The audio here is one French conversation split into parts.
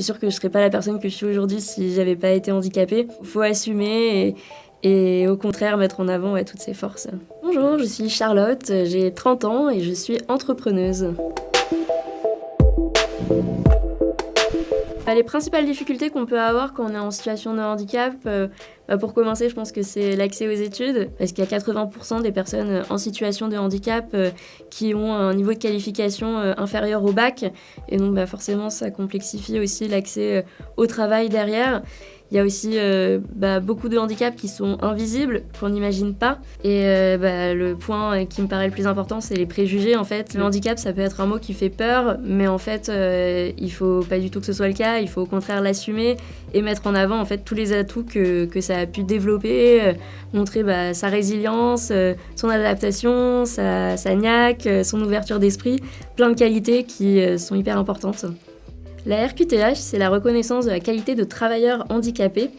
suis sûre que je serais pas la personne que je suis aujourd'hui si j'avais pas été handicapée. Faut assumer et au contraire mettre en avant toutes ses forces. Bonjour, je suis Charlotte, j'ai 30 ans et je suis entrepreneuse. Les principales difficultés qu'on peut avoir quand on est en situation de handicap, pour commencer, je pense que c'est l'accès aux études, parce qu'il y a 80% des personnes en situation de handicap qui ont un niveau de qualification inférieur au bac, et donc forcément ça complexifie aussi l'accès au travail derrière. Il y a aussi beaucoup de handicaps qui sont invisibles, qu'on n'imagine pas. Et le point qui me paraît le plus important, c'est les préjugés. En fait, le handicap, ça peut être un mot qui fait peur, mais en fait, il faut pas du tout que ce soit le cas. Il faut au contraire l'assumer et mettre en avant en fait tous les atouts que ça a pu développer, montrer sa résilience, son adaptation, sa niaque, son ouverture d'esprit, plein de qualités qui sont hyper importantes. La RQTH, c'est la reconnaissance de la qualité de travailleur handicapé.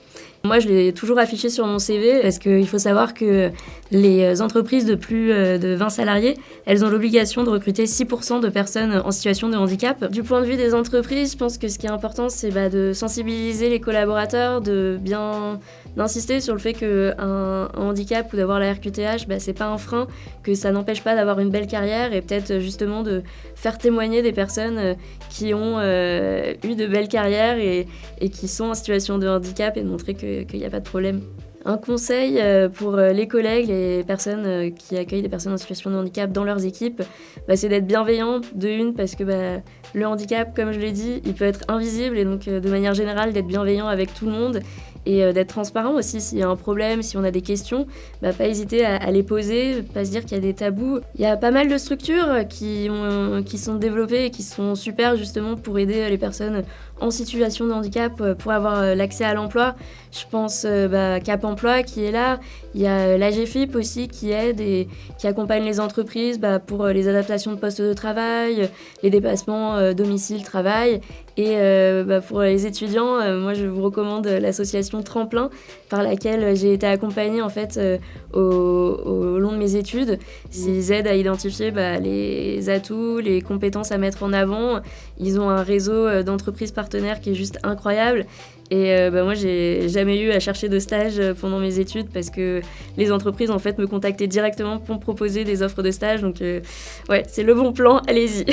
Moi, je l'ai toujours affiché sur mon CV parce qu'il faut savoir que les entreprises de plus de 20 salariés, elles ont l'obligation de recruter 6% de personnes en situation de handicap. Du point de vue des entreprises, je pense que ce qui est important, c'est de sensibiliser les collaborateurs, d'insister sur le fait qu'un handicap ou d'avoir la RQTH, c'est pas un frein, que ça n'empêche pas d'avoir une belle carrière et peut-être justement de faire témoigner des personnes qui ont eu de belles carrières et qui sont en situation de handicap et de montrer qu'il n'y a pas de problème. Un conseil pour les collègues, les personnes qui accueillent des personnes en situation de handicap dans leurs équipes, c'est d'être bienveillant parce que le handicap, comme je l'ai dit, il peut être invisible et donc de manière générale d'être bienveillant avec tout le monde et d'être transparent aussi s'il y a un problème, si on a des questions, pas hésiter à les poser, pas se dire qu'il y a des tabous. Il y a pas mal de structures qui sont développées et qui sont super justement pour aider les personnes en situation de handicap pour avoir l'accès à l'emploi. Je pense Cap Emploi qui est là, il y a l'AGFIP aussi qui aide et qui accompagne les entreprises pour les adaptations de postes de travail, les déplacements domicile-travail. Et pour les étudiants, moi je vous recommande l'association Tremplin par laquelle j'ai été accompagnée en fait au long de mes études. Ils aident à identifier les atouts, les compétences à mettre en avant. Ils ont un réseau d'entreprises partenaires qui est juste incroyable. Et moi, j'ai jamais eu à chercher de stage pendant mes études parce que les entreprises en fait me contactaient directement pour me proposer des offres de stage. Donc c'est le bon plan, allez-y.